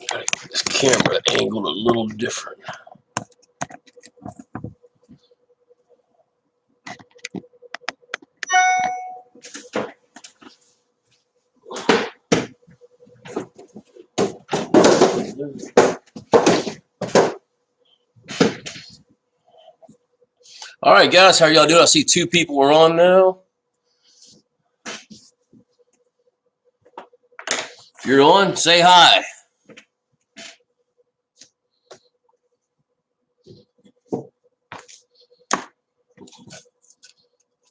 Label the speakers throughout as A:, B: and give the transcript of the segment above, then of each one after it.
A: Gotta get this camera angled a little different. All right, guys, how y'all doing? I see 2 people are on now. If you're on, say hi.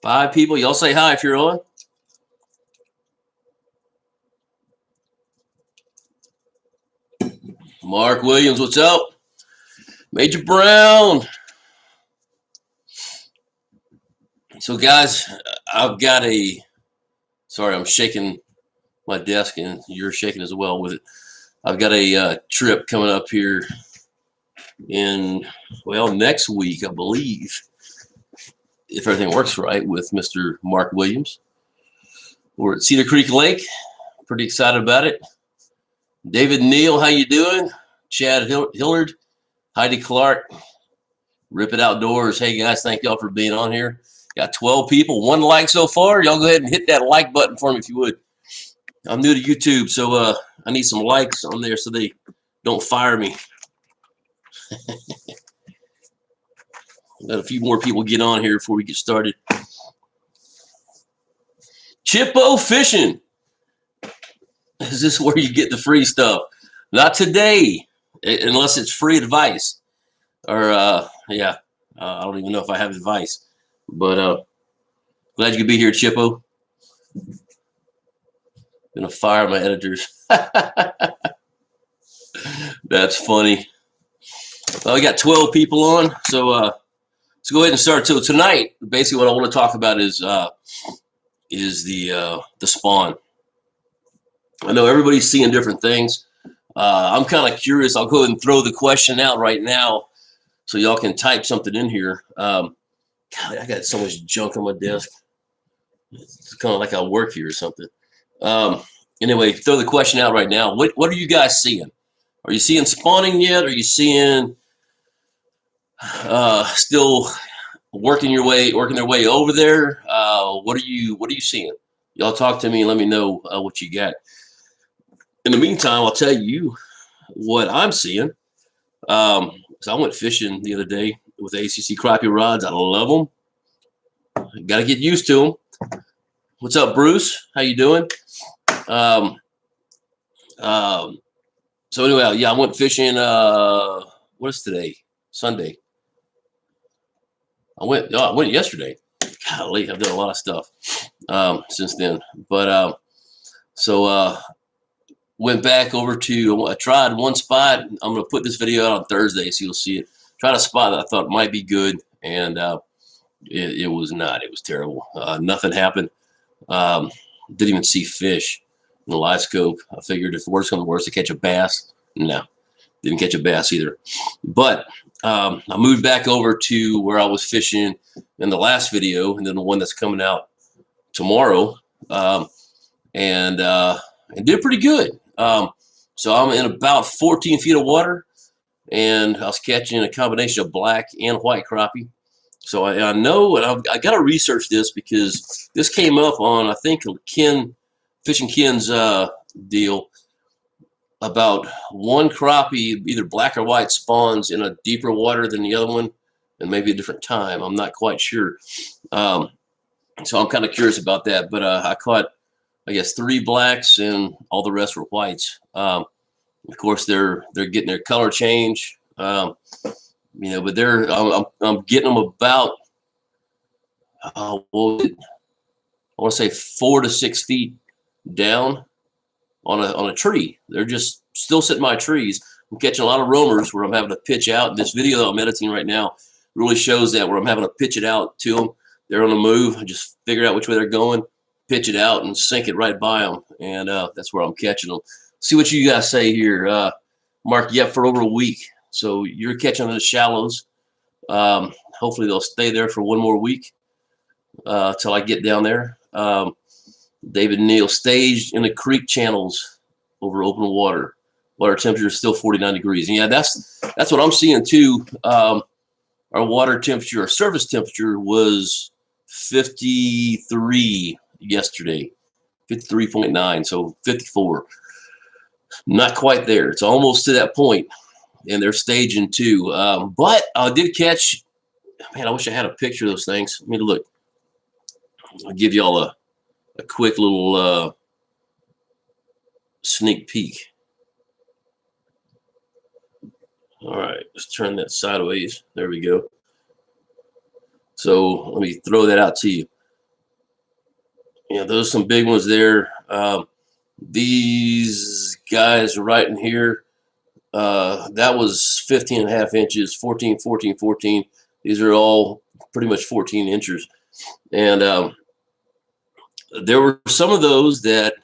A: Five people, y'all say hi if you're on. Mark Williams, what's up? Major Brown. So, guys, I've got a, sorry, I'm shaking my desk and you're shaking as well with it. I've got a trip coming up here in, well, next week, I believe, if everything works right, with Mr. Mark Williams. We're at Cedar Creek Lake. Pretty excited about it. David Neal, how you doing? Chad Hillard, Heidi Clark, Rip It Outdoors. Hey, guys, thank y'all for being on here. Got 12 people, 1 like so far. Y'all go ahead and hit that like button for me if you would. I'm new to YouTube, so I need some likes on there so they don't fire me. Let a few more people get on here before we get started. Chippo Fishing. Is this where you get the free stuff? Not today, unless it's free advice. Or, yeah, I don't even know if I have advice. But glad you could be here, Chippo. Gonna fire my editors. That's funny. Well, we got 12 people on, so let's go ahead and start. So tonight, basically, what I want to talk about is the spawn. I know everybody's seeing different things. I'm kind of curious. I'll go ahead and throw the question out right now, so y'all can type something in here. God, I got so much junk on my desk. It's kind of like I work here or something. Anyway, throw the question out right now. What are you guys seeing? Are you seeing spawning yet? Are you seeing still working their way over there? What are you seeing? Y'all talk to me and let me know what you got. In the meantime, I'll tell you what I'm seeing. So I went fishing the other day with ACC crappie rods. I love them. Got to get used to them. What's up, Bruce? How you doing? So anyway, yeah, I went fishing. What is today? Sunday. I went yesterday. Golly, I've done a lot of stuff since then. But went back over to. I tried one spot. I'm gonna put this video out on Thursday, so you'll see it. Tried a spot that I thought might be good, and it was not. It was terrible. Nothing happened. Didn't even see fish in the Livescope. I figured if worse comes to worse, to catch a bass. No, didn't catch a bass either. But I moved back over to where I was fishing in the last video, and then the one that's coming out tomorrow, and did pretty good. So I'm in about 14 feet of water, and I was catching a combination of black and white crappie. So I know, and I got to research this because this came up on, I think, Fishing Ken's deal about one crappie, either black or white, spawns in a deeper water than the other one, and maybe a different time. I'm not quite sure. So I'm kind of curious about that. But I caught, I guess, 3 blacks and all the rest were whites. Of course, they're getting their color change. But I'm getting them about I want to say 4 to 6 feet down on a tree. They're just still sitting by trees. I'm catching a lot of roamers where I'm having to pitch out. This video that I'm editing right now really shows that, where I'm having to pitch it out to them. They're on the move. I just figure out which way they're going, pitch it out, and sink it right by them. And that's where I'm catching them. See what you guys say here. Mark, you up for over a week. So you're catching in the shallows. Hopefully they'll stay there for 1 more week. till I get down there. David Neal, staged in the creek channels over open water. Water temperature is still 49 degrees. And yeah, that's what I'm seeing too. Our water temperature, our surface temperature was 53 yesterday, 53.9, so 54. Not quite there. It's almost to that point, and they're staging too. But I did catch, man, I wish I had a picture of those things. Let me look. I'll give y'all a quick little sneak peek. All right, let's turn that sideways. There we go. So let me throw that out to you. Yeah, those are some big ones there. These guys right in here, that was 15.5 inches, 14, 14, 14. These are all pretty much 14 inches. And there were some of those that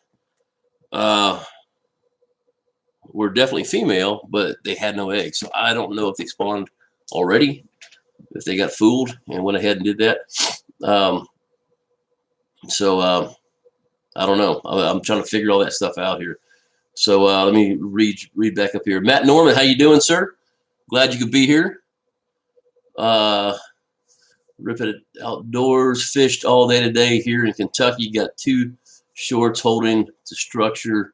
A: were definitely female, but they had no eggs. So I don't know if they spawned already, if they got fooled and went ahead and did that. I don't know. I'm trying to figure all that stuff out here. So let me read back up here. Matt Norman, how you doing, sir? Glad you could be here. Rip it outdoors, fished all day today here in Kentucky. Got 2 shorts holding to structure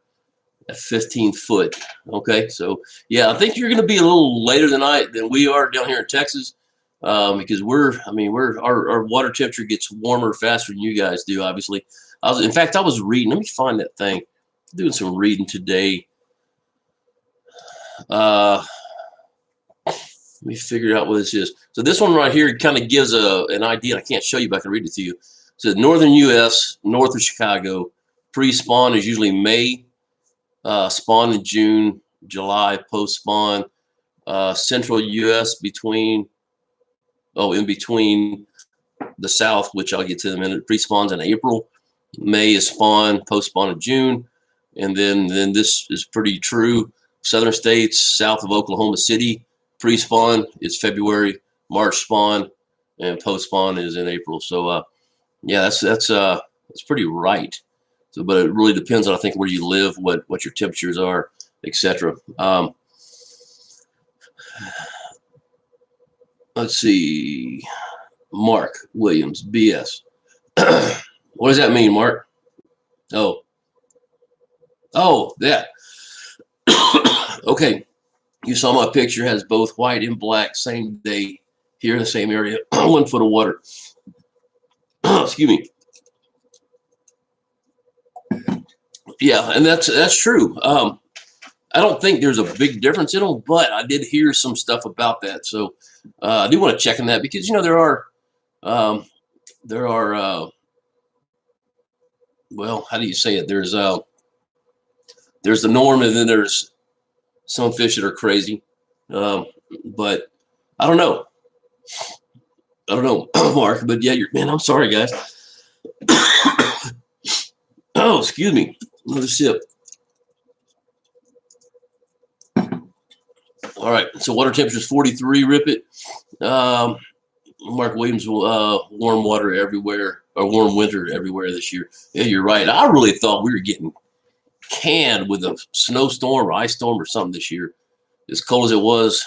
A: at 15 foot. Okay, so yeah, I think you're going to be a little later than we are down here in Texas, because our water temperature gets warmer faster than you guys do. Obviously, in fact, I was reading. Let me find that thing. I'm doing some reading today. Let me figure out what this is. So this one right here kind of gives an idea. I can't show you, but I can read it to you. So northern U.S., north of Chicago, pre-spawn is usually May. Spawn in June, July, post-spawn. Central U.S. in between the South, which I'll get to in a minute. Pre-spawns in April. May is spawn, post-spawn in June. And then this is pretty true. Southern states, south of Oklahoma City, pre-spawn is February, March spawn, and post-spawn is in April. So yeah, that's pretty right. So, but it really depends on, I think, where you live, what your temperatures are, etc. Let's see. Mark Williams, BS. What does that mean, Mark? Oh, that. Okay. You saw my picture, has both white and black, same day, here in the same area, 1 foot of water. Excuse me. Yeah, and that's true. I don't think there's a big difference in them, but I did hear some stuff about that. So I do want to check on that, because there are well, how do you say it? There's the norm, and then there's some fish that are crazy. But I don't know. Mark. But yeah, man, I'm sorry, guys. Oh, excuse me. Another sip. All right. So water temperature is 43. Rip it. Mark Williams, warm water everywhere, or warm winter everywhere this year. Yeah, you're right. I really thought we were getting canned with a snowstorm or ice storm or something this year. As cold as it was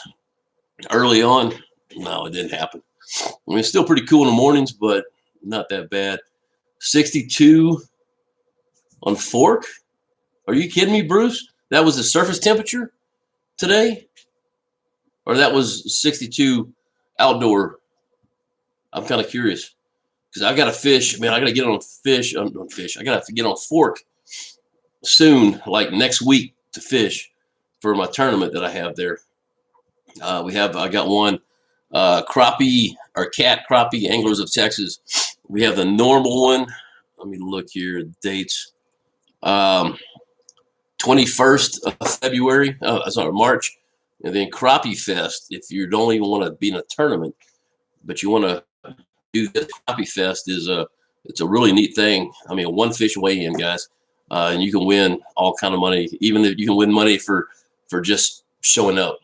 A: early on, no, it didn't happen. I mean, it's still pretty cool in the mornings, but not that bad. 62 on Fork? Are you kidding me, Bruce? That was the surface temperature today? Or that was 62 outdoor? I'm kind of curious, because I got to fish. Man, I got to get on fish. I got to get on Fork soon, like next week, to fish for my tournament that I have there. I got one crappie, or cat crappie, Anglers of Texas. We have the normal one. Let me look here, dates. 21st of February, March, and then Crappie Fest. If you don't even want to be in a tournament, but you want to do this, Crappie Fest it's a really neat thing. I mean, one fish weigh-in, guys, and you can win all kind of money. Even if you can win money for just showing up.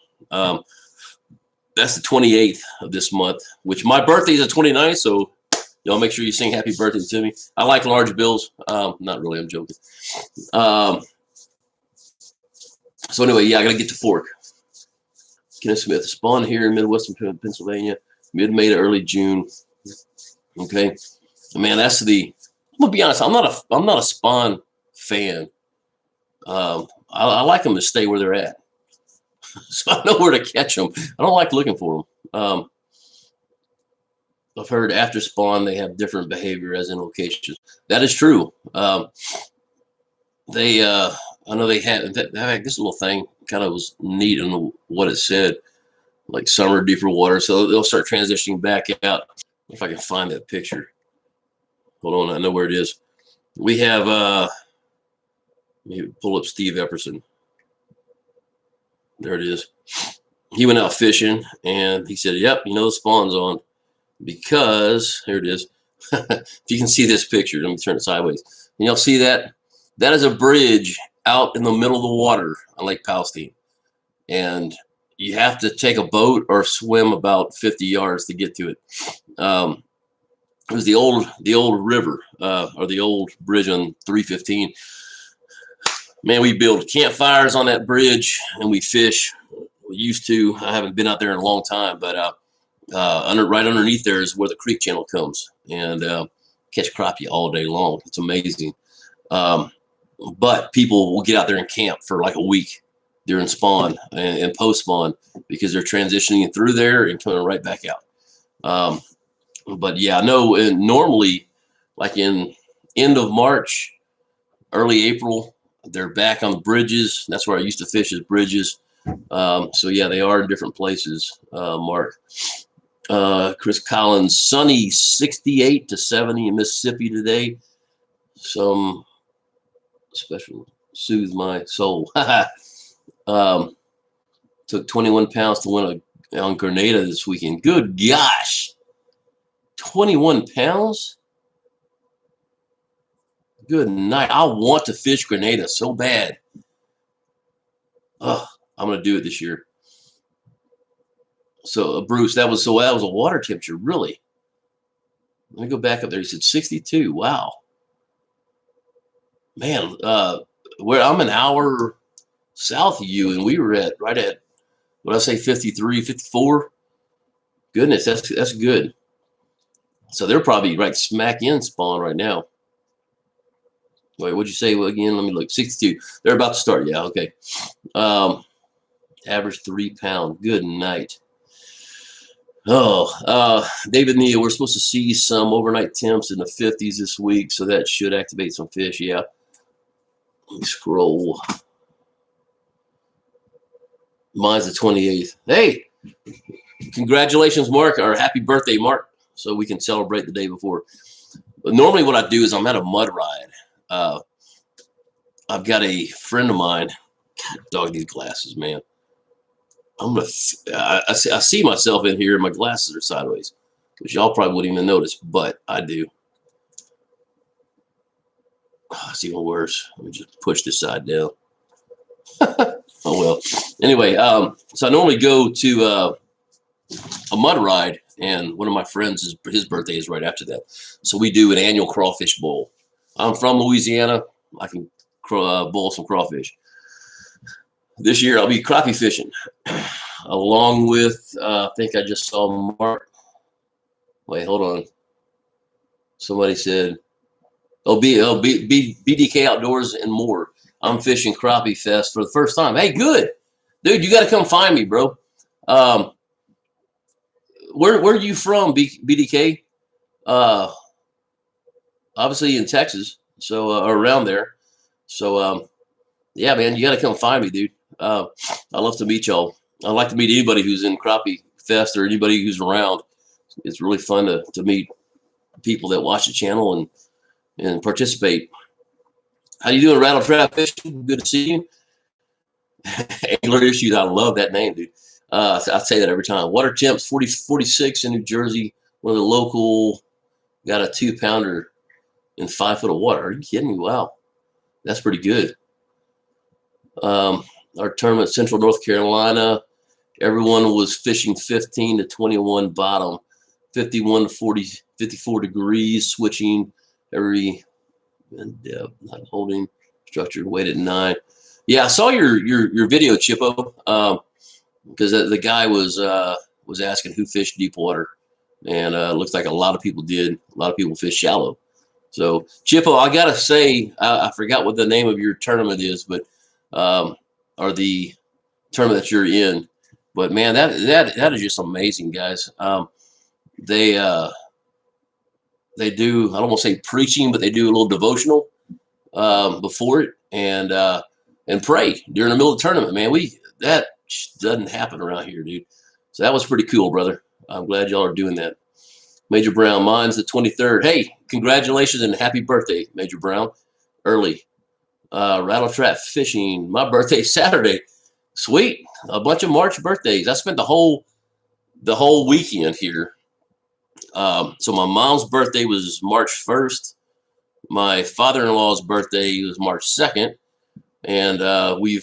A: That's the 28th of this month, which my birthday is the 29th, so Y'all make sure you sing happy birthday to me. I like large bills. Not really, I'm joking. So anyway, yeah, I got to get to fork. Kenneth Smith, spawn here in Midwestern Pennsylvania, mid-May to early June. Okay, man, that's the. I'm gonna be honest. I'm not a spawn fan. I like them to stay where they're at, so I know where to catch them. I don't like looking for them. I've heard after spawn they have different behavior as in locations. That is true. I know they had this little thing kind of was neat in what it said, like summer deeper water. So they'll start transitioning back out. If I can find that picture. Hold on, I know where it is. We have let me pull up Steve Epperson. There it is. He went out fishing and he said, "Yep, you know the spawn's on." Because here it is. If you can see this picture, let me turn it sideways. And you'll see that that is a bridge out in the middle of the water on Lake Palestine, and you have to take a boat or swim about 50 yards to get to it. It was the old river or the old bridge on 315. Man, we build campfires on that bridge and we fish. We used to. I haven't been out there in a long time, but right underneath there is where the creek channel comes, and catch crappie all day long. It's amazing. But people will get out there and camp for like a week during spawn and post spawn because they're transitioning through there and coming right back out. But yeah, no, and normally like in end of March, early April, they're back on bridges. That's where I used to fish, is bridges. So yeah, they are in different places, Mark. Chris Collins, sunny 68 to 70 in Mississippi today. Some special soothe my soul. Took 21 pounds to win on Grenada this weekend. Good gosh. 21 pounds? Good night. I want to fish Grenada so bad. Ugh, I'm going to do it this year. So, Bruce, that was a water temperature, really. Let me go back up there. He said 62. Wow. Man, where I'm an hour south of you, and we were right at, what did I say, 53, 54? Goodness, that's good. So they're probably right smack in spawn right now. Wait, what'd you say again? Let me look. 62. They're about to start. Yeah, okay. Average 3 pound. Good night. Oh, David Neal, we're supposed to see some overnight temps in the 50s this week, so that should activate some fish. Yeah. Let me scroll. Mine's the 28th. Hey, congratulations, Mark, or happy birthday, Mark, so we can celebrate the day before. But normally what I do is I'm at a mud ride. I've got a friend of mine. God, dog, these glasses, man. I see myself in here and my glasses are sideways, which y'all probably wouldn't even notice, but I do. Oh, it's even worse. Let me just push this side down. Oh well. Anyway, so I normally go to a mud ride, and one of my friends, his birthday is right after that. So we do an annual crawfish bowl. I'm from Louisiana. I can bowl some crawfish. This year I'll be crappie fishing, along with I think I just saw Mark. Wait, hold on. Somebody said, BDK Outdoors and more. I'm fishing Crappie Fest for the first time. Hey, good. Dude, you got to come find me, bro. Where are you from, BDK? Obviously in Texas, so or around there. So, yeah, man, you got to come find me, dude. I love to meet y'all. I like to meet anybody who's in Crappie Fest or anybody who's around. It's really fun to meet people that watch the channel and participate. How you doing, Rattle Trap Fishing? Good to see you. Angler Issues, I love that name, dude. I say that every time. Water temps 46 in New Jersey. One of the local got a 2-pounder in 5 foot of water. Are you kidding me? Wow, that's pretty good. Our tournament, Central North Carolina, everyone was fishing 15 to 21 bottom. 51 to 40, 54 degrees, switching every depth, not holding structure, weight at 9. Yeah, I saw your video, Chippo, because the guy was asking who fished deep water, and it looks like a lot of people did. A lot of people fish shallow. So Chippo, I gotta say, I forgot what the name of your tournament is, but or the tournament that you're in. But man, that is just amazing, guys. They do, I don't want to say preaching, but they do a little devotional before it, and pray during the middle of the tournament. Man, that doesn't happen around here, dude. So that was pretty cool, brother. I'm glad y'all are doing that. Major Brown, mine's the 23rd. Hey, congratulations and happy birthday, Major Brown. Early. Rattle trap fishing. My birthday Saturday. Sweet. A bunch of March birthdays. I spent the whole weekend here. So my mom's birthday was March 1st. My father-in-law's birthday was March 2nd. And we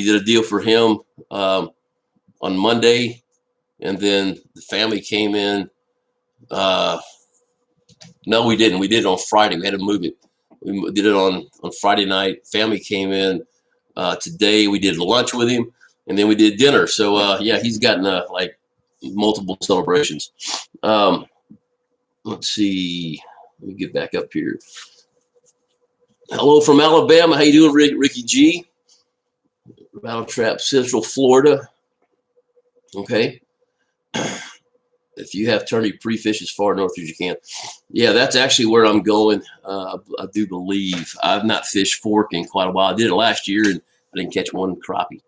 A: did a deal for him on Monday. And then the family came in. No, we didn't. We did it on Friday. We had to move it. We did it on Friday night. Family came in today. We did lunch with him, and then we did dinner. So yeah, he's gotten like multiple celebrations. Let's see. Let me get back up here. Hello from Alabama. How you doing, Ricky G? Rattle Trap, Central Florida. Okay. If you have turned your pre-fish as far north as you can. Yeah, that's actually where I'm going. I do believe. I've not fished fork in quite a while. I did it last year, and I didn't catch one crappie.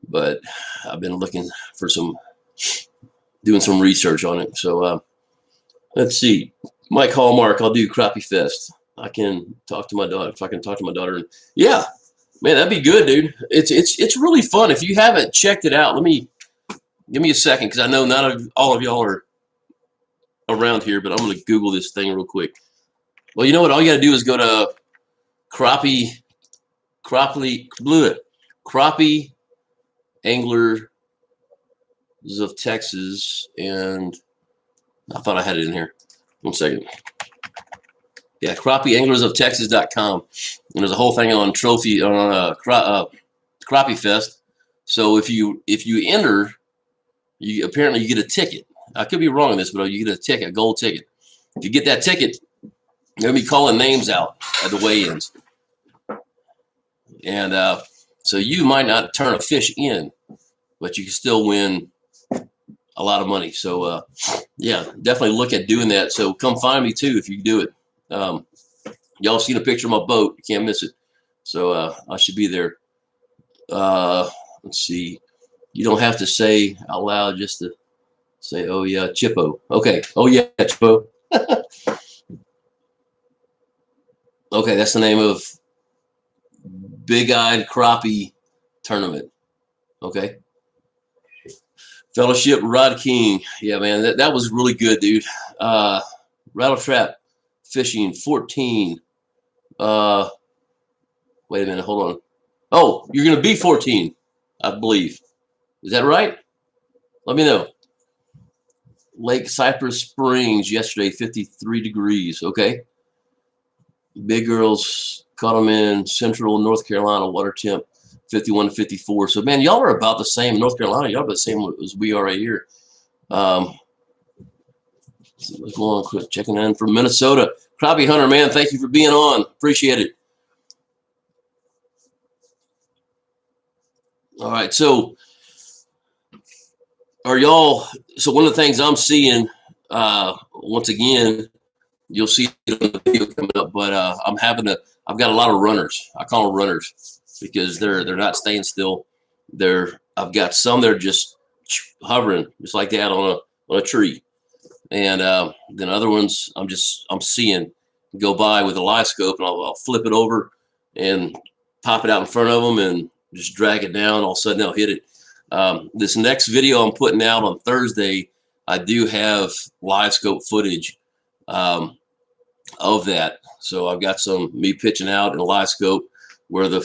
A: But I've been looking for doing some research on it. So let's see. Mike Hallmark, I'll do Crappie Fest. I can talk to my daughter. If I can talk to my daughter. Yeah, man, that'd be good, dude. It's really fun. If you haven't checked it out, give me a second, because I know not all of y'all are around here, but I'm going to Google this thing real quick. Well, you know what? All you got to do is go to Crappie Anglers of Texas, and I thought I had it in here. 1 second. Yeah, CrappieAnglersOfTexas.com, and there's a whole thing on trophy on Crappie Fest. So if you enter, apparently you get a ticket. I could be wrong on this, but you get a ticket, a gold ticket. If you get that ticket, they're gonna be calling names out at the weigh-ins, and so you might not turn a fish in, but you can still win a lot of money. So yeah, definitely look at doing that. So come find me too if you do it. Y'all seen a picture of my boat? You can't miss it. So I should be there. Let's see. You don't have to say out loud, just to say, oh yeah, Chippo. Okay. Oh yeah, Chippo. Okay, that's the name of Big-Eyed Crappie Tournament. Okay. Fellowship Rod King. Yeah, man, that was really good, dude. Rattle trap fishing 14. Wait a minute, hold on. Oh, you're gonna be 14, I believe. Is that right? Let me know. Lake Cypress Springs yesterday, 53 degrees. Okay. Big girls caught them in Central North Carolina, water temp 51 to 54. So man, y'all are about the same in North Carolina. Y'all are about the same as we are right here. What's going on? Quick checking in from Minnesota. Crappie Hunter, man, thank you for being on. Appreciate it. All right, so so one of the things I'm seeing, once again, you'll see it on the video coming up, but I've got a lot of runners. I call them runners because they're not staying still. I've got some that are just hovering, just like that on a tree. And then other ones I'm seeing go by with a Livescope, and I'll flip it over and pop it out in front of them and just drag it down. All of a sudden they'll hit it. This next video I'm putting out on Thursday, I do have Livescope footage of that. So I've got me pitching out in a Livescope where the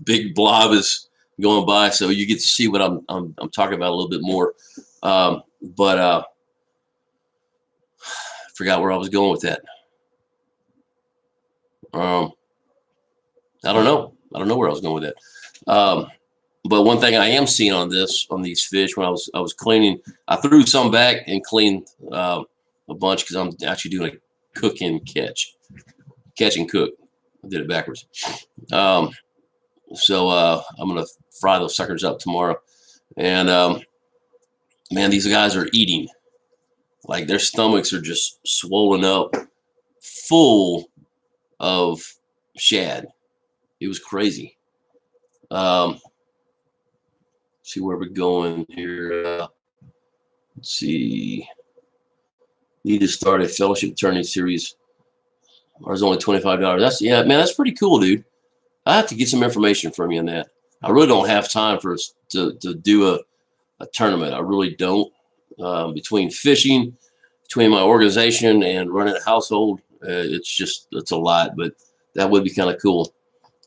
A: big blob is going by, so you get to see what I'm talking about a little bit more. But Forgot where I was going with that. I don't know. I don't know where I was going with that. But one thing I am seeing on these fish, when I was cleaning, I threw some back and cleaned a bunch because I'm actually doing a cook and catch and cook. I did it backwards. So I'm gonna fry those suckers up tomorrow. And man, these guys are eating. Like their stomachs are just swollen up, full of shad. It was crazy. See where we're going here. Let's see. Need to start a fellowship tourney series. Ours only $25. That's, yeah, man, that's pretty cool, dude. I have to get some information from you on that. I really don't have time for us to do a tournament. I really don't. Between fishing, between my organization and running a household, it's a lot, but that would be kind of cool.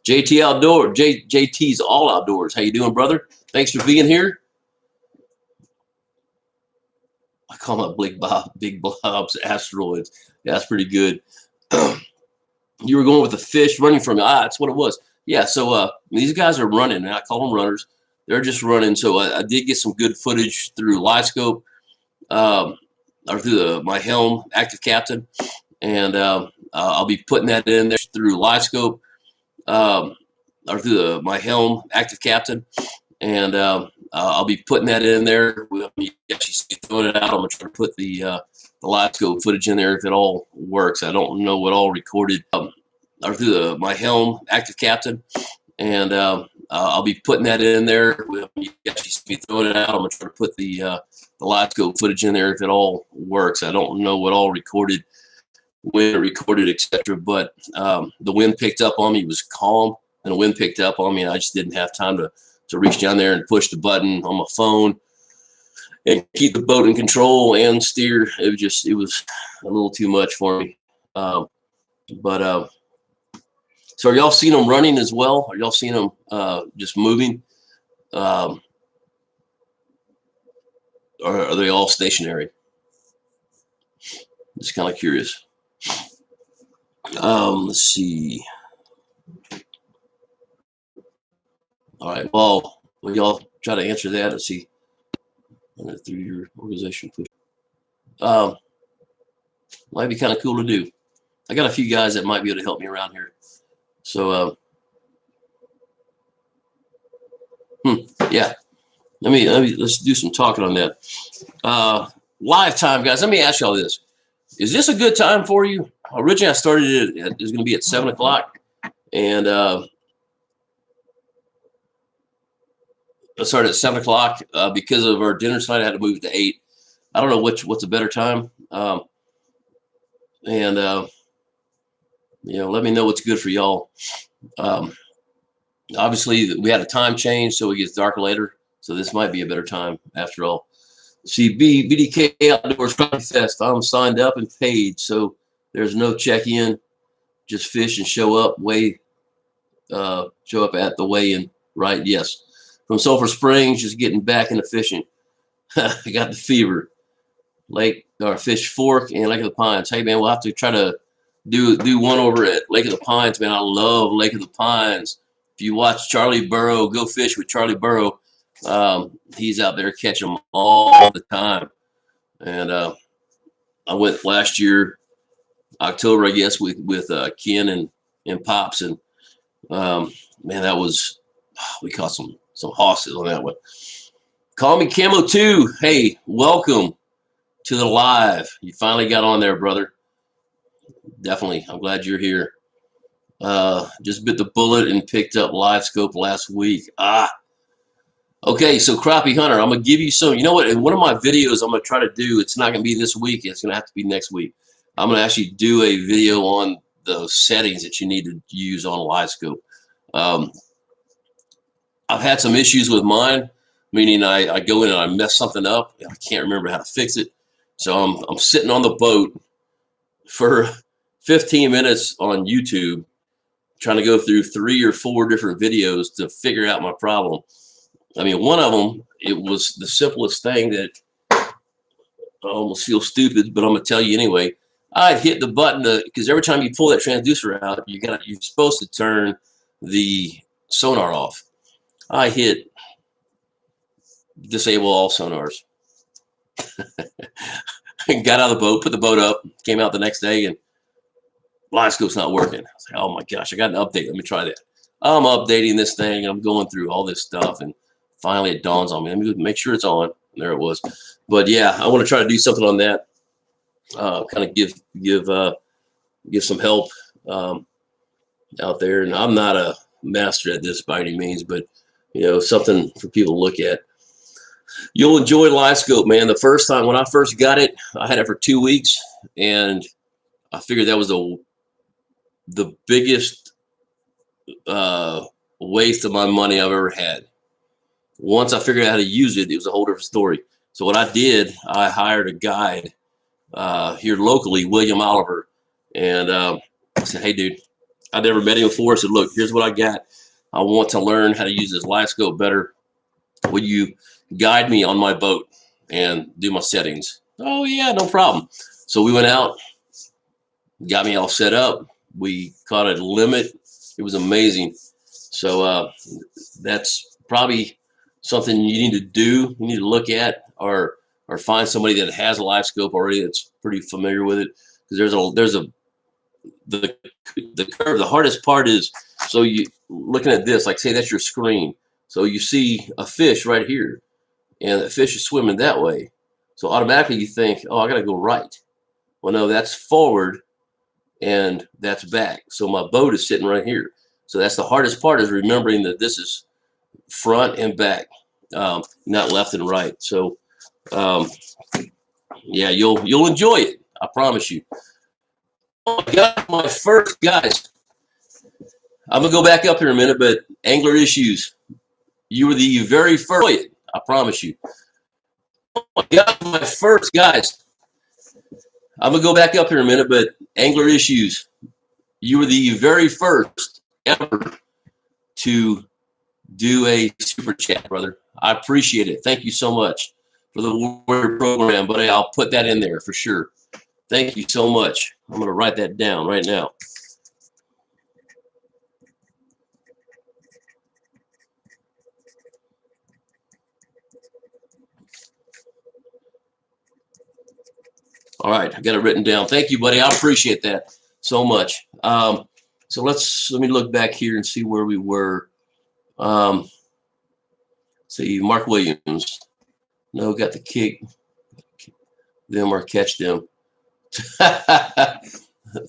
A: JT's All Outdoors. How you doing, brother? Thanks for being here. I call them Big Blobs asteroids. Yeah, that's pretty good. You were going with the fish running from me. That's what it was. Yeah, so these guys are running, and I call them runners. They're just running. So I did get some good footage through Livescope, or through my helm active captain, and I'll be putting that in there through Livescope, or through my helm active captain, and I'll be putting that in there. We'll be actually throwing it out. I'm gonna try to put the Livescope footage in there if it all works. I don't know what all recorded, or through my helm active captain, and I'll be putting that in there. We'll be actually throwing it out. I'm gonna try to put the Livescope footage in there if it all works. I don't know what all recorded, when it recorded, etc. But the wind picked up on me. It was calm, and the wind picked up on me, and I just didn't have time to reach down there and push the button on my phone and keep the boat in control and steer. It was a little too much for me. So are y'all seeing them running as well? Are y'all seeing them just moving? Or are they all stationary? Just kind of curious. Let's see. All right. Well, will y'all try to answer that and see through your organization? Might be kind of cool to do. I got a few guys that might be able to help me around here. So, yeah. Let's do some talking on that. Live time, guys. Let me ask y'all this: is this a good time for you? Originally, I started it was going to be at 7 o'clock, and I started at 7 o'clock because of our dinner tonight. I had to move it to 8. I don't know what's a better time. Let me know what's good for y'all. Obviously, we had a time change, so it gets dark later. So this might be a better time after all. See, BDK Outdoors Crappie Fest. I'm signed up and paid, so there's no check-in. Just fish and show up at the weigh-in. Right? Yes. From Sulphur Springs, just getting back into fishing. I got the fever. Lake or Fish Fork and Lake of the Pines. Hey man, we'll have to try to do one over at Lake of the Pines, man. I love Lake of the Pines. If you watch Charlie Burrow, go fish with Charlie Burrow. He's out there catching them all the time. And I went last year, October, I guess, with Ken and Pops, and man, that was we caught some hosses on that one. Call me Camo 2. Hey, welcome to the live. You finally got on there, brother. Definitely. I'm glad you're here. Just bit the bullet and picked up Livescope last week. Okay, so Crappie Hunter, I'm going to give you some. You know what? In one of my videos I'm going to try to do, it's not going to be this week. It's going to have to be next week. I'm going to actually do a video on the settings that you need to use on Livescope. I've had some issues with mine, meaning I go in and I mess something up. And I can't remember how to fix it. So I'm sitting on the boat for 15 minutes on YouTube trying to go through 3 or 4 different videos to figure out my problem. I mean, one of them, it was the simplest thing that I almost feel stupid, but I'm going to tell you anyway. I hit the button because every time you pull that transducer out, you're supposed to turn the sonar off. I hit disable all sonars. Got out of the boat, put the boat up, came out the next day, and Livescope's not working. I was like, oh my gosh, I got an update. Let me try that. I'm updating this thing. I'm going through all this stuff, and finally it dawns on me. Let me make sure it's on. And there it was. But yeah, I want to try to do something on that. Kind of give some help out there. And I'm not a master at this by any means, but you know, something for people to look at. You'll enjoy Livescope, man. The first time when I first got it, I had it for 2 weeks, and I figured that was the biggest waste of my money I've ever had. Once I figured out how to use it, it was a whole different story. So what I did, I hired a guide here locally, William Oliver, and I said, hey, dude, I never met him before. I said, look, here's what I got. I want to learn how to use this Livescope better. Will you guide me on my boat and do my settings? Oh, yeah, no problem. So we went out, got me all set up. We caught a limit. It was amazing. So that's probably something you need to do. You need to look at or find somebody that has a Livescope already that's pretty familiar with it. Because the curve. The hardest part is, so you looking at this, like say that's your screen. So you see a fish right here, and the fish is swimming that way. So automatically you think, oh, I got to go right. Well, no, that's forward and that's back. So my boat is sitting right here. So that's the hardest part, is remembering that this is front and back, not left and right. So yeah, you'll enjoy it. I promise you. Oh my God, my first, guys, I'm gonna go back up here in a minute, but angler issues. You were the very first. I promise you. Oh my God, my first, guys. I'm gonna go back up here in a minute, but angler issues. You were the very first ever to do a super chat, brother. I appreciate it. Thank you so much for the Warrior program, buddy. I'll put that in there for sure. Thank you so much. I'm gonna write that down right now. All right, I got it written down. Thank you, buddy. I appreciate that so much. So let me look back here and see where we were. See, Mark Williams. No, got the kick. Them or catch them.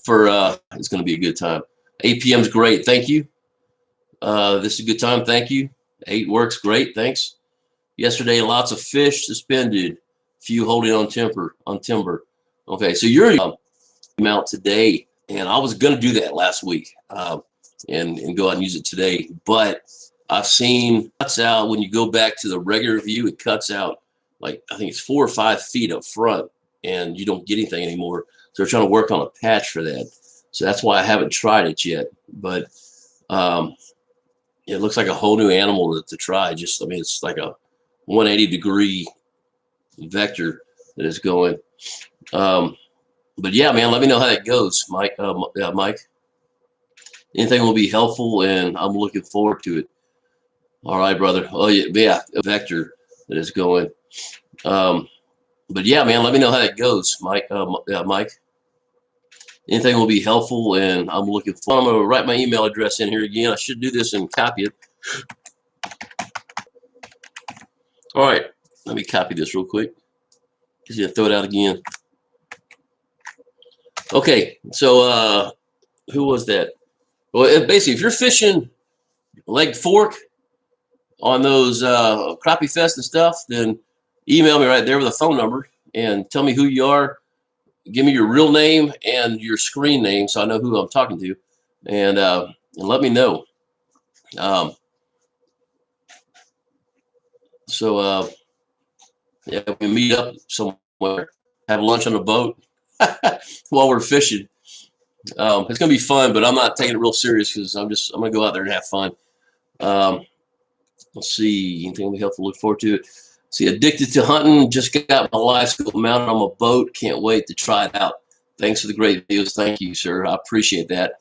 A: For it's going to be a good time. 8 p.m. is great. Thank you. This is a good time. Thank you. 8 works great. Thanks. Yesterday, lots of fish suspended. Few holding on timber. Okay, so you're out today, and I was going to do that last week and go out and use it today, but I've seen cuts out when you go back to the regular view. It cuts out like I think it's 4 or 5 feet up front, and you don't get anything anymore. So they're trying to work on a patch for that. So that's why I haven't tried it yet. But it looks like a whole new animal to try. I mean, it's like a 180-degree vector that is going. But yeah, man, let me know how that goes, Mike. Mike, anything will be helpful, and I'm looking forward to it. All right, brother. Oh yeah, a vector that is going. But yeah, man, let me know how that goes, Mike. Mike, anything will be helpful, and I'm looking forward. I'm gonna write my email address in here again. I should do this and copy it. All right, let me copy this real quick. Just gonna throw it out again. Okay, so who was that? Well, basically, if you're fishing leg fork on those crappie fest and stuff, then email me right there with a phone number and tell me who you are. Give me your real name and your screen name so I know who I'm talking to, and let me know. Yeah, we meet up somewhere, have lunch on the boat while we're fishing. It's gonna be fun, but I'm not taking it real serious because I'm gonna go out there and have fun. Let's see, anything will be helpful. Look forward to it. See, addicted to hunting. Just got my Livescope mounted on my boat. Can't wait to try it out. Thanks for the great videos. Thank you, sir. I appreciate that.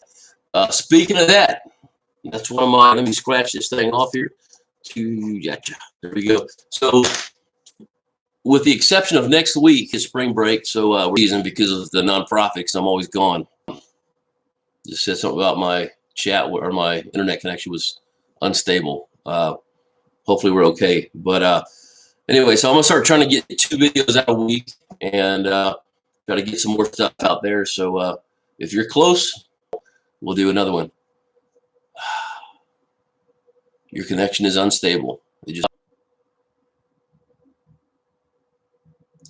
A: Speaking of that, that's one of my, let me scratch this thing off here. Gotcha. There we go. So with the exception of next week is spring break. So reason because of the nonprofits, I'm always gone. Just said something about my chat or my internet connection was unstable. Hopefully we're okay. But anyway, so I'm gonna start trying to get 2 videos out a week and try to get some more stuff out there. So if you're close, we'll do another one. Your connection is unstable. It just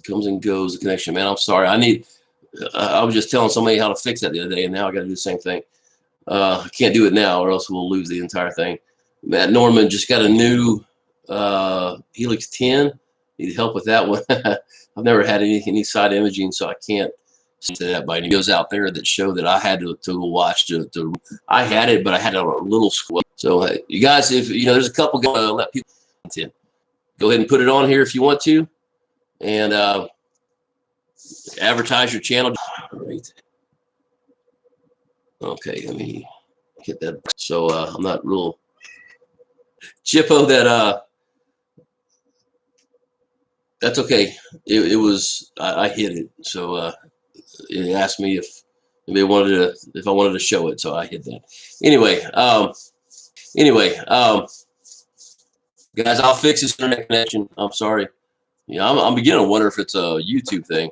A: comes and goes, the connection. Man, I'm sorry. I was just telling somebody how to fix that the other day, and now I got to do the same thing. I can't do it now, or else we'll lose the entire thing. Matt Norman just got a new Helix 10. Need help with that one. I've never had any side imaging, so I can't say that by any videos out there that show that I had to watch. I had it, but I had a little squat. So you guys, if you know, there's a couple let people in. Go ahead and put it on here if you want to, and advertise your channel. Right. Okay, let me get that. So I'm not real Chippo. That's okay. It was I hit it. So it asked me if I wanted to show it. So I hit that. Anyway, guys, I'll fix this internet connection. I'm sorry. Yeah, I'm beginning to wonder if it's a YouTube thing.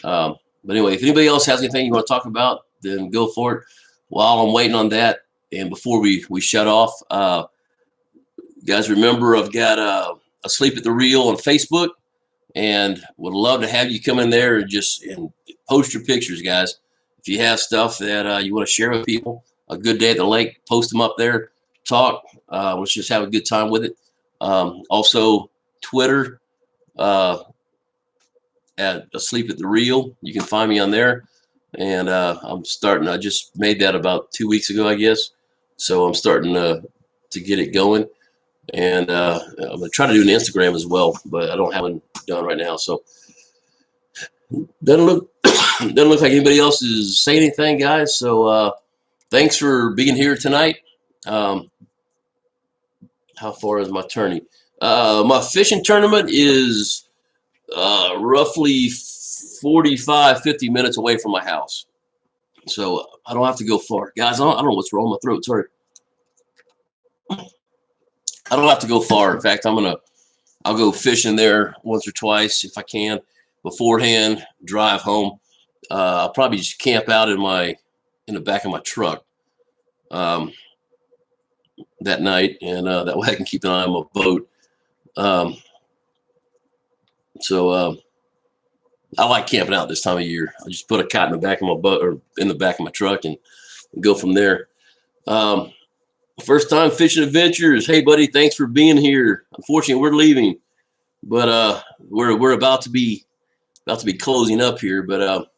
A: But anyway, if anybody else has anything you want to talk about, then go for it. While I'm waiting on that, and before we shut off, guys, remember I've got Asleep at the Reel on Facebook, and would love to have you come in there and post your pictures, guys. If you have stuff that you want to share with people, a good day at the lake, post them up there, talk. Let's just have a good time with it. Also, Twitter at Asleep at the Reel. You can find me on there. And I just made that about 2 weeks ago, I guess. So I'm starting to get it going. And I'm going to try to do an Instagram as well, but I don't have one done right now. So doesn't look like anybody else is saying anything, guys. So thanks for being here tonight. How far is my tourney? My fishing tournament is roughly 45-50 minutes away from my house, so I don't have to go far, guys. I don't know what's wrong with my throat. Sorry, I don't have to go far. In fact, I'll go fishing there once or twice if I can beforehand. Drive home. I'll probably just camp out in the back of my truck that night, and that way I can keep an eye on my boat. I like camping out this time of year. I just put a cot in the back of my boat or in the back of my truck and go from there. First time fishing adventures. Hey, buddy, thanks for being here. Unfortunately, we're leaving, but we're about to be closing up here. But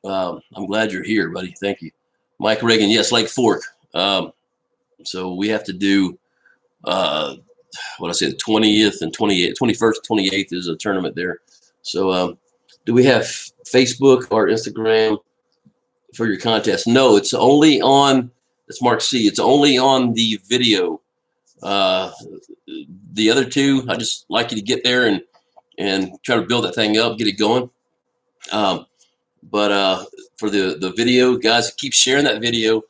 A: I'm glad you're here, buddy. Thank you, Mike Reagan. Yes, Lake Fork. So we have to do what I said, the 20th and 28th, 21st, 28th is a tournament there. So do we have Facebook or Instagram for your contest? No, it's only on, it's Mark C. It's only on the video. The other two, I just like you to get there and try to build that thing up, get it going. But for the video, guys, keep sharing that video.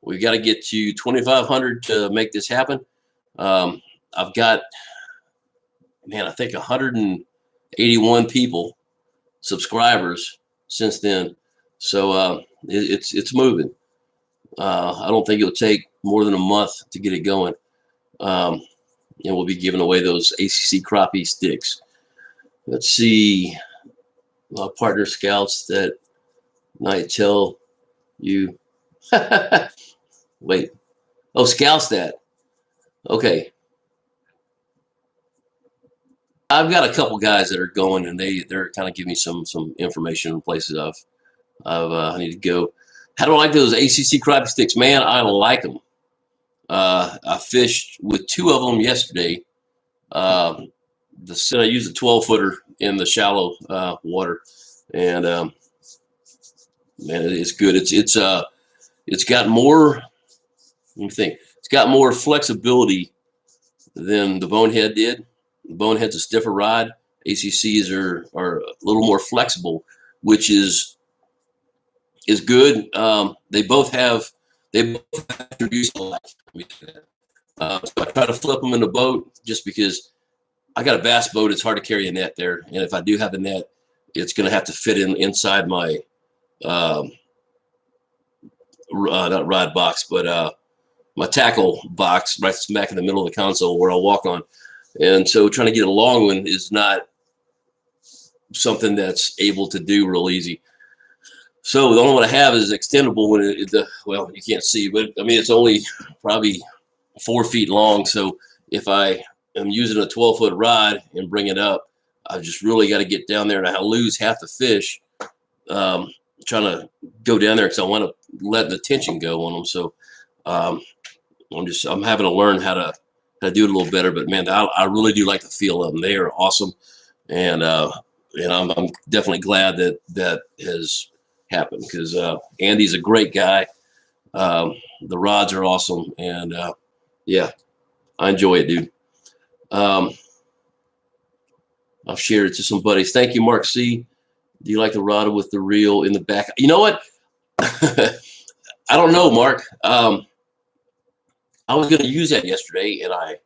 A: We've got to get to 2,500 to make this happen. I've got, man, I think 181 people, subscribers since then. So it's moving. I don't think it'll take more than a month to get it going. And we'll be giving away those ACC Crappie Stix. Let's see. My partner scouts that night tell you. Wait. Oh, scouts that. Okay. I've got a couple guys that are going, and they're kind of giving me some information on places I need to go. How do I like those ACC Crappie Stix? Man, I like them. I fished with 2 of them yesterday. I used a 12-footer in the shallow water, and Man, it's good. It's got more. Let me think. It's got more flexibility than the BoneHead did. The BoneHead's a stiffer rod. ACCs are a little more flexible, which is good. They both have introduced a lot. So I try to flip them in the boat just because I got a bass boat. It's hard to carry a net there, and if I do have a net, it's going to have to fit inside my not rod box, but my tackle box right smack in the middle of the console where I'll walk on. And so trying to get a long one is not something that's able to do real easy. So the only one I have is extendable when well, you can't see, but I mean, it's only probably 4 feet long. So if I am using a 12-foot rod and bring it up, I've just really got to get down there, and I lose half the fish trying to go down there because I want to let the tension go on them. So I'm having to learn how to do it a little better. But man, I really do like the feel of them. They are awesome, and I'm definitely glad that has happened because Andy's a great guy. The rods are awesome, and yeah, I enjoy it, dude. I've shared it to some buddies. Thank you, Mark C. Do you like the rod with the reel in the back? You know what? I don't know, Mark. I was going to use that yesterday, and I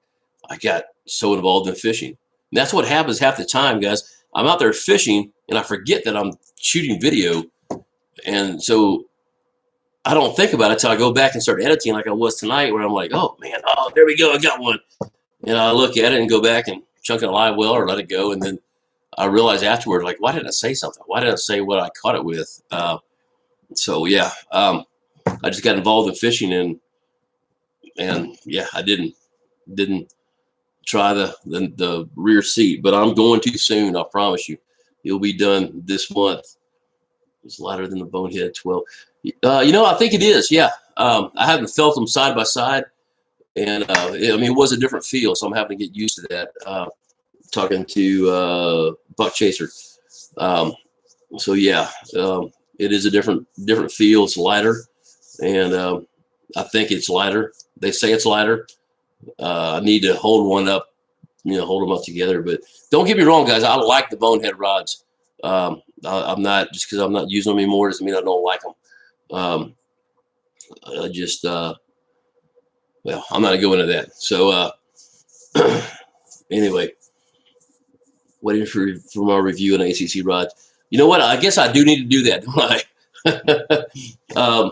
A: got so involved in fishing. And that's what happens half the time, guys. I'm out there fishing, and I forget that I'm shooting video. And so I don't think about it until I go back and start editing like I was tonight, where I'm like, oh, man, oh, there we go. I got one. And I look at it and go back and chunk it a live well or let it go. And then I realize afterward, like, why didn't I say something? Why didn't I say what I caught it with? So, yeah, I just got involved in fishing, and yeah, I didn't try the rear seat, but I'm going to soon. I promise you. It'll be done this month. It's lighter than the BoneHead 12. You know, I think it is. Yeah. I haven't felt them side by side, and I mean, it was a different feel, so I'm having to get used to that. Talking to Buck Chaser. So yeah, it is a different feel. It's lighter, and I think it's lighter. They say it's lighter. I need to hold one up, hold them up together. But don't get me wrong, guys. I like the BoneHead rods. I'm not, just because I'm not using them anymore doesn't mean I don't like them. I just, well, I'm not going to go into that. So anyway, waiting for my review on ACC rods. You know what? I guess I do need to do that, don't I?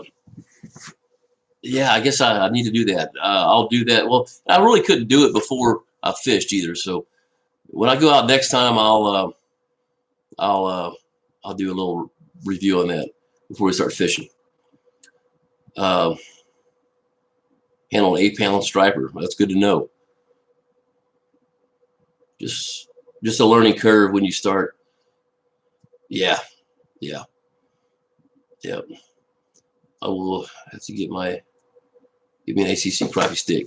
A: Yeah, I guess I need to do that. I'll do that. Well, I really couldn't do it before I fished either. So when I go out next time, I'll do a little review on that before we start fishing. Handle an 8-pound striper. That's good to know. Just a learning curve when you start. Yeah. I will have to give me an ACC crappie stick.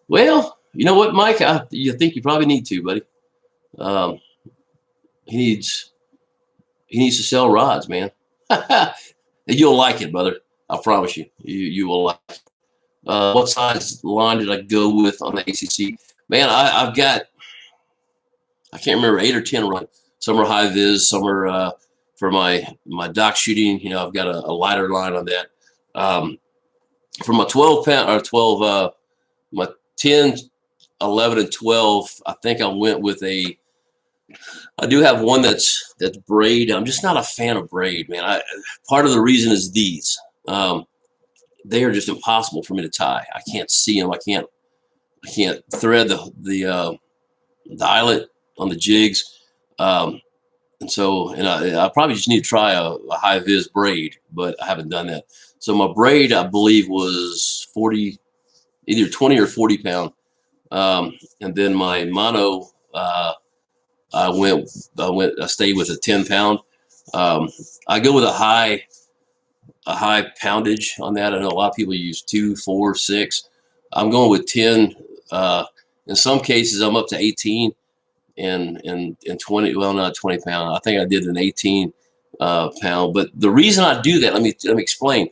A: Well, you know what, Mike? You think you probably need to, buddy. He needs to sell rods, man. You'll like it, brother. I promise you. You will like it. What size line did I go with on the ACC? Man, I've got, I can't remember, 8 or 10 run. Some are high vis, some are for my dock shooting. I've got a lighter line on that. For my 12-pound or 12, my 10, 11, and 12, I think I went with I do have one that's braid. I'm just not a fan of braid, man. Part of the reason is these. They are just impossible for me to tie. I can't see them. I can't thread the eyelet on the jigs. And I probably just need to try a high vis braid, but I haven't done that. So my braid, I believe, was 40, either 20 or 40 pound. And then my mono, I stayed with a 10 pound. I go with a high poundage on that. I know a lot of people use 2, 4, 6. I'm going with 10. In some cases, I'm up to 18 and 20. Well, not 20 pound. I think I did an 18 pound. But the reason I do that, let me explain.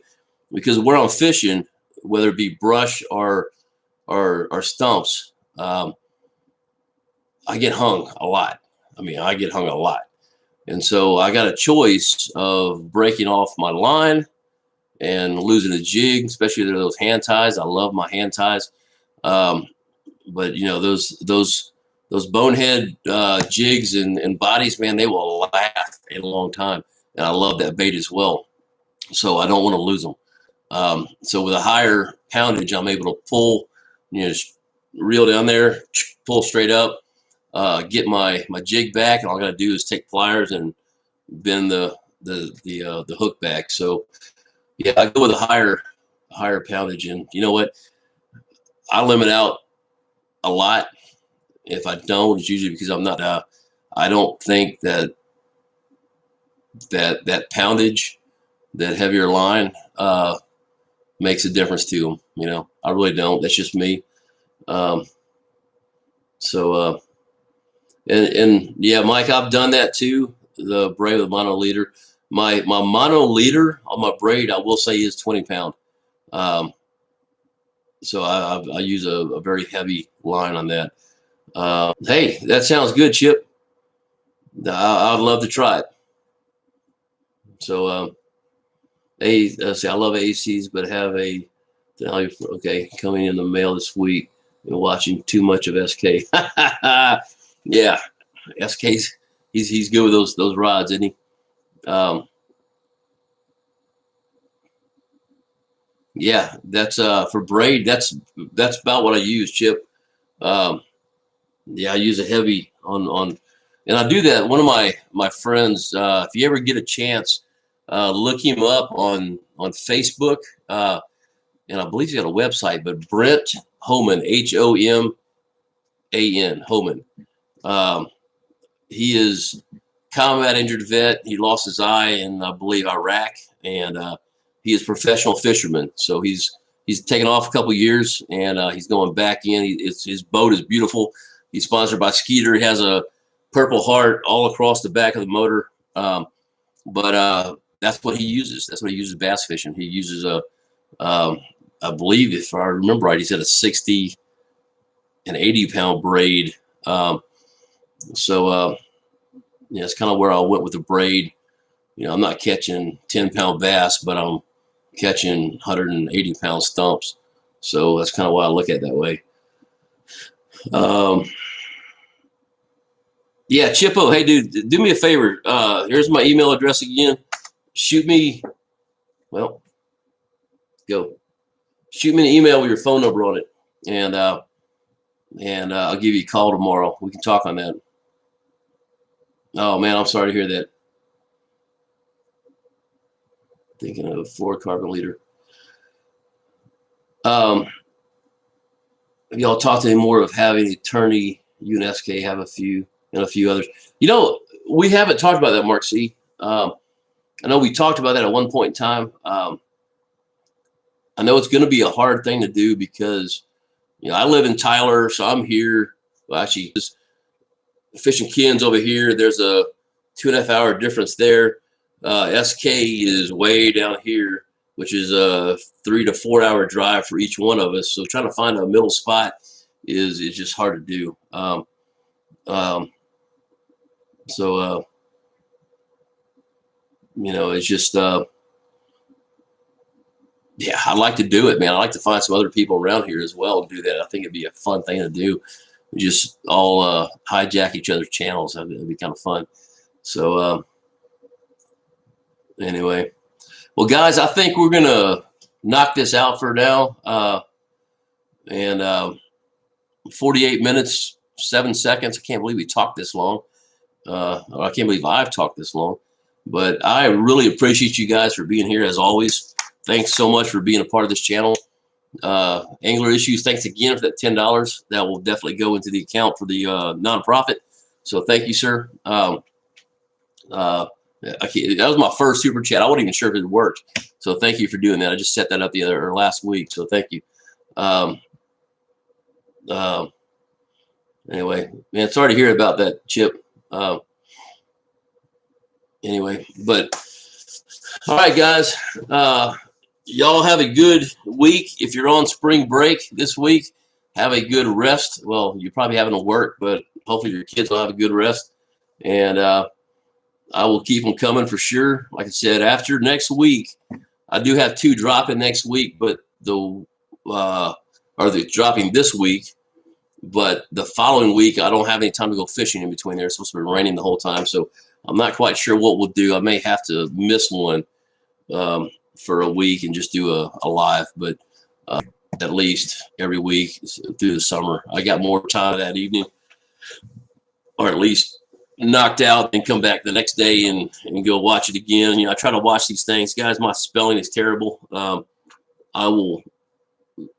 A: Because where I'm fishing, whether it be brush or stumps, I get hung a lot. I mean, I get hung a lot. And so I got a choice of breaking off my line and losing a jig, especially those hand ties. I love my hand ties. But you know, those BoneHead jigs and bodies, man, they will last a long time. And I love that bait as well. So I don't want to lose them. So with a higher poundage, I'm able to pull, you know, just reel down there, pull straight up, get my jig back, and all I got to do is take pliers and bend the hook back. So yeah, I go with a higher poundage, and you know what? I limit out a lot. If I don't, it's usually because I'm not. I don't think that poundage, that heavier line, makes a difference to them. You know, I really don't. That's just me. And yeah, Mike, I've done that too. The braid with mono leader. My mono leader on my braid, I will say, is 20 pound. So I use a very heavy line on that. Hey, that sounds good, Chip. I'd love to try it. So see, I love ACs, but have okay, coming in the mail this week and watching too much of SK. Yeah, SK's he's good with those rods, isn't he? Yeah, that's for braid. That's about what I use, Chip. Yeah, I use a heavy on, and I do that. One of my friends, if you ever get a chance, look him up on Facebook, and I believe he's got a website. But Brent Homan, HOMAN, Homan. He is combat injured vet. He lost his eye in, I believe, Iraq, and he is a professional fisherman. So he's taken off a couple years, and he's going back in. His boat is beautiful. He's sponsored by Skeeter. He has a Purple Heart all across the back of the motor. But that's what he uses. That's what he uses bass fishing. He uses I believe, if I remember right, he said a 60 and 80 pound braid. So yeah, it's kind of where I went with the braid. You know, I'm not catching 10-pound bass, but I'm catching 180-pound stumps. So that's kind of why I look at it that way. Yeah, Chippo, hey, dude, do me a favor. Here's my email address again. Shoot me, well, go. Shoot me an email with your phone number on it, and I'll give you a call tomorrow. We can talk on that. Oh, man, I'm sorry to hear that. Thinking of a fluorocarbon leader. Have y'all talked any more of having attorney? You and SK have a few, and a few others. You know, we haven't talked about that, Mark C. I know we talked about that at one point in time. I know it's going to be a hard thing to do because, you know, I live in Tyler, so I'm here. Well, actually, just fishing Ken's over here. There's a 2.5 hour difference there. SK is way down here, which is a 3 to 4 hour drive for each one of us. So trying to find a middle spot is just hard to do. You know, it's just, yeah, I'd like to do it, man. I'd like to find some other people around here as well to do that. I think it'd be a fun thing to do. We just all hijack each other's channels. That'd be kind of fun. So anyway, well, guys, I think we're gonna knock this out for now. And 48 minutes, 7 seconds. I can't believe we talked this long. I can't believe I've talked this long. But I really appreciate you guys for being here as always. Thanks so much for being a part of this channel. Angler Issues, thanks again for that $10. That will definitely go into the account for the nonprofit. So thank you, sir. That was my first super chat. I wasn't even sure if it worked. So thank you for doing that. I just set that up last week. So thank you. Anyway, man, sorry to hear about that, Chip. anyway, but all right, guys. Y'all have a good week. If you're on spring break this week, have a good rest. Well, you're probably having to work, but hopefully your kids will have a good rest. And I will keep them coming for sure. Like I said, after next week, I do have 2 dropping next week, but they're dropping this week. But the following week, I don't have any time to go fishing in between there. It's supposed to be raining the whole time, so I'm not quite sure what we'll do. I may have to miss one for a week and just do a live, but at least every week through the summer. I got more time that evening, or at least knocked out, and come back the next day and go watch it again. You know, I try to watch these things. Guys, my spelling is terrible. I will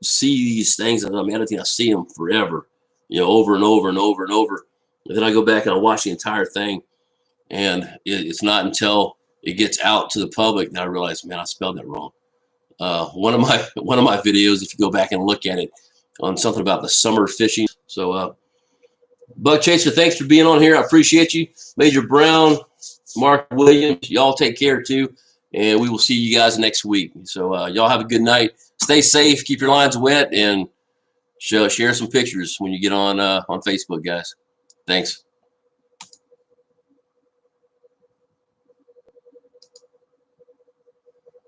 A: see these things that I'm editing. I see them forever, you know, over and over and over and over. And then I go back and I watch the entire thing. And it's not until it gets out to the public that I realize, man, I spelled that wrong. One of my videos, if you go back and look at it, on something about the summer fishing. So Bug Chaser, thanks for being on here. I appreciate you. Major Brown, Mark Williams, y'all take care too. And we will see you guys next week. So y'all have a good night. Stay safe, keep your lines wet, and share some pictures when you get on Facebook, guys. Thanks.